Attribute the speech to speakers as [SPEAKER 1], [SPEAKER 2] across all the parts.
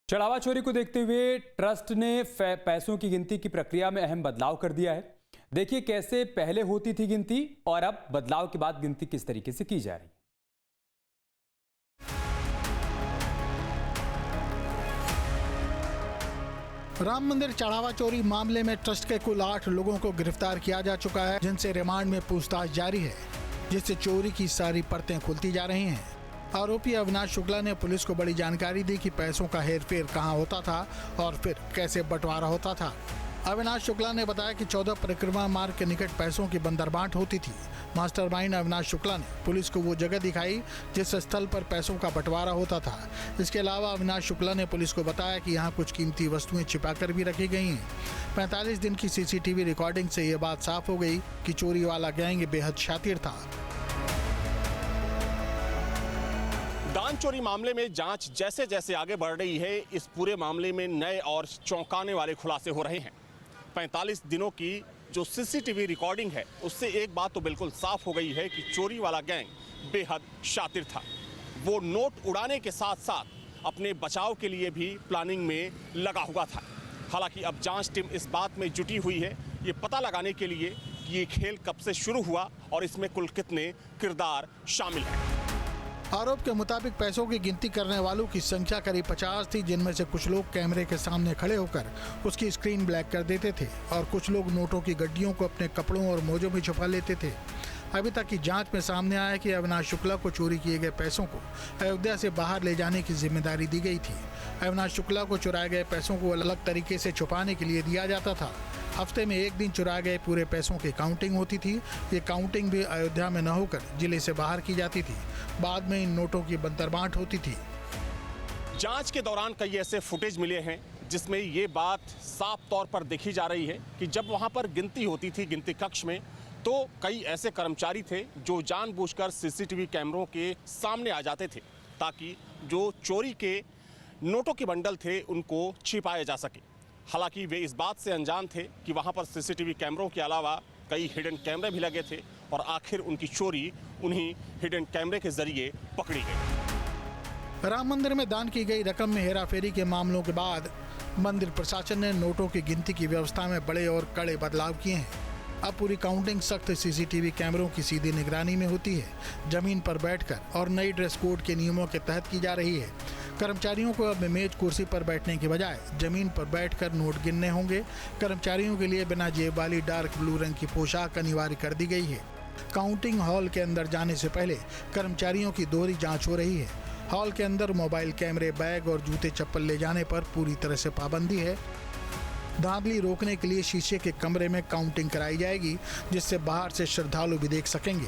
[SPEAKER 1] चढ़ावा चोरी को देखते हुए ट्रस्ट ने पैसों की गिनती की प्रक्रिया में अहम बदलाव कर दिया है। देखिए कैसे पहले होती थी गिनती और अब बदलाव के बाद गिनती किस तरीके से की जा रही है।
[SPEAKER 2] राम मंदिर चढ़ावा चोरी मामले में ट्रस्ट के कुल 8 लोगों को गिरफ्तार किया जा चुका है, जिनसे रिमांड में पूछताछ जारी है, जिससे चोरी की सारी परतें खुलती जा रही हैं। आरोपी अविनाश शुक्ला ने पुलिस को बड़ी जानकारी दी कि पैसों का हेरफेर कहां होता था और फिर कैसे बंटवारा होता था। अविनाश शुक्ला ने बताया कि 14 परिक्रमा मार्ग के निकट पैसों की बंदरबांट होती थी। मास्टरमाइंड अविनाश शुक्ला ने पुलिस को वो जगह दिखाई जिस स्थल पर पैसों का बंटवारा होता था। इसके अलावा अविनाश शुक्ला ने पुलिस को बताया कि यहाँ कुछ कीमती वस्तुएं छिपाकर भी रखी गई हैं। 45 दिन की सीसीटीवी रिकॉर्डिंग से ये बात साफ हो गई कि चोरी वाला गैंग बेहद शातिर था।
[SPEAKER 3] दान चोरी मामले में जांच जैसे जैसे आगे बढ़ रही है, इस पूरे मामले में नए और चौंकाने वाले खुलासे हो रहे हैं। 45 दिनों की जो सीसीटीवी रिकॉर्डिंग है, उससे एक बात तो बिल्कुल साफ हो गई है कि चोरी वाला गैंग बेहद शातिर था। वो नोट उड़ाने के साथ साथ अपने बचाव के लिए भी प्लानिंग में लगा हुआ था। हालांकि अब जांच टीम इस बात में जुटी हुई है ये पता लगाने के लिए कि ये खेल कब से शुरू हुआ और इसमें कुल कितने किरदार शामिल हैं।
[SPEAKER 2] आरोप के मुताबिक पैसों की गिनती करने वालों की संख्या करीब 50 थी, जिनमें से कुछ लोग कैमरे के सामने खड़े होकर उसकी स्क्रीन ब्लैक कर देते थे और कुछ लोग नोटों की गड्डियों को अपने कपड़ों और मोजों में छुपा लेते थे। अभी तक की जांच में सामने आया कि अविनाश शुक्ला को चोरी किए गए पैसों को अयोध्या से बाहर ले जाने की जिम्मेदारी दी गई थी। अविनाश शुक्ला को चुराए गए पैसों को अलग तरीके से छुपाने के लिए दिया जाता था। हफ्ते में एक दिन चुराए गए पूरे पैसों की काउंटिंग होती थी। ये काउंटिंग भी अयोध्या में न होकर जिले से बाहर की जाती थी। बाद में इन नोटों की बंदरबांट होती थी।
[SPEAKER 3] जांच के दौरान कई ऐसे फुटेज मिले हैं जिसमें ये बात साफ तौर पर देखी जा रही है कि जब वहां पर गिनती होती थी गिनती कक्ष में, तो कई ऐसे कर्मचारी थे जो जानबूझकर सीसीटीवी कैमरों के सामने आ जाते थे ताकि जो चोरी के नोटों के बंडल थे उनको छिपाया जा सके। हालांकि वे इस बात से अनजान थे कि वहां पर सीसीटीवी कैमरों के अलावा कई हिडन कैमरे भी लगे थे और आखिर उनकी चोरी उन्हीं हिडन कैमरे के जरिए पकड़ी गई।
[SPEAKER 2] राम मंदिर में दान की गई रकम में हेराफेरी के मामलों के बाद मंदिर प्रशासन ने नोटों की गिनती की व्यवस्था में बड़े और कड़े बदलाव किए हैं। अब पूरी काउंटिंग सख्त सीसीटीवी कैमरों की सीधी निगरानी में होती है, जमीन पर बैठकर और नई ड्रेस कोड के नियमों के तहत की जा रही है। कर्मचारियों को अब मेज कुर्सी पर बैठने के बजाय जमीन पर बैठकर नोट गिनने होंगे। कर्मचारियों के लिए बिना जेब वाली डार्क ब्लू रंग की पोशाक अनिवार्य कर दी गई है। काउंटिंग हॉल के अंदर जाने से पहले कर्मचारियों की दोहरी जांच हो रही है। हॉल के अंदर मोबाइल कैमरे, बैग और जूते चप्पल ले जाने पर पूरी तरह से पाबंदी है। धांधली रोकने के लिए शीशे के कमरे में काउंटिंग कराई जाएगी, जिससे बाहर से श्रद्धालु भी देख सकेंगे।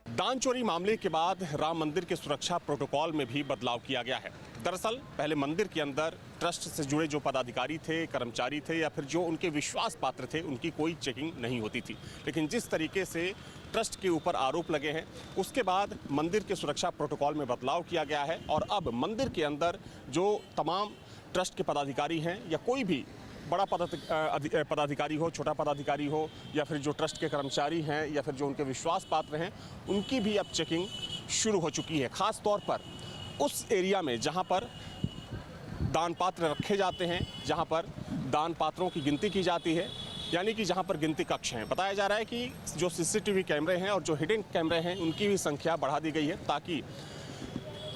[SPEAKER 3] दान चोरी मामले के बाद राम मंदिर के सुरक्षा प्रोटोकॉल में भी बदलाव किया गया है। दरअसल पहले मंदिर के अंदर ट्रस्ट से जुड़े जो पदाधिकारी थे, कर्मचारी थे या फिर जो उनके विश्वास पात्र थे, उनकी कोई चेकिंग नहीं होती थी। लेकिन जिस तरीके से ट्रस्ट के ऊपर आरोप लगे हैं, उसके बाद मंदिर के सुरक्षा प्रोटोकॉल में बदलाव किया गया है और अब मंदिर के अंदर जो तमाम ट्रस्ट के पदाधिकारी हैं या कोई भी बड़ा पदाधिकारी हो, छोटा पदाधिकारी हो या फिर जो ट्रस्ट के कर्मचारी हैं या फिर जो उनके विश्वास पात्र हैं, उनकी भी अब चेकिंग शुरू हो चुकी है। ख़ास तौर पर उस एरिया में जहां पर दान पात्र रखे जाते हैं, जहां पर दान पात्रों की गिनती की जाती है, यानी कि जहां पर गिनती कक्ष हैं। बताया जा रहा है कि जो सीसीटीवी कैमरे हैं और जो हिडन कैमरे हैं, उनकी भी संख्या बढ़ा दी गई है ताकि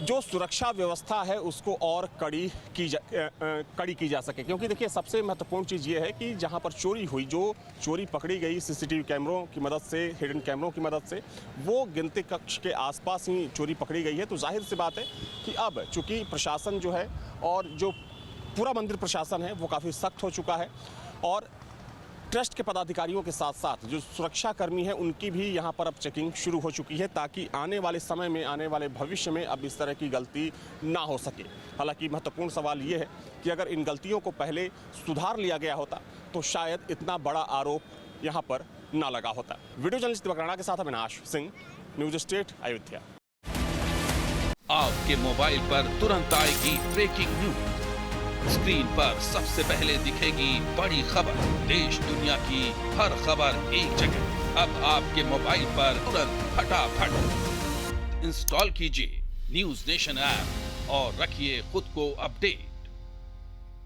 [SPEAKER 3] जो सुरक्षा व्यवस्था है उसको और कड़ी की जा सके। क्योंकि देखिए सबसे महत्वपूर्ण चीज़ ये है कि जहां पर चोरी हुई, जो चोरी पकड़ी गई सीसीटीवी कैमरों की मदद से, हिडन कैमरों की मदद से, वो गिनती कक्ष के आसपास ही चोरी पकड़ी गई है। तो जाहिर सी बात है कि अब चूँकि प्रशासन जो है और जो पूरा मंदिर प्रशासन है वो काफ़ी सख्त हो चुका है और ट्रस्ट के पदाधिकारियों के साथ साथ जो सुरक्षा कर्मी हैं उनकी भी यहाँ पर अब चेकिंग शुरू हो चुकी है ताकि आने वाले समय में, आने वाले भविष्य में अब इस तरह की गलती ना हो सके। हालांकि महत्वपूर्ण सवाल ये है कि अगर इन गलतियों को पहले सुधार लिया गया होता तो शायद इतना बड़ा आरोप यहाँ पर ना लगा होता। वीडियो जर्नलिस्ट दिवाकर के साथ अविनाश सिंह, न्यूज स्टेट अयोध्या।
[SPEAKER 4] आपके मोबाइल पर तुरंत आएगी ब्रेकिंग न्यूज। स्क्रीन पर सबसे पहले दिखेगी बड़ी खबर, देश दुनिया की हर खबर एक जगह। अब आपके मोबाइल पर तुरंत फटाफट इंस्टॉल कीजिए न्यूज नेशन ऐप और रखिए खुद को अपडेट।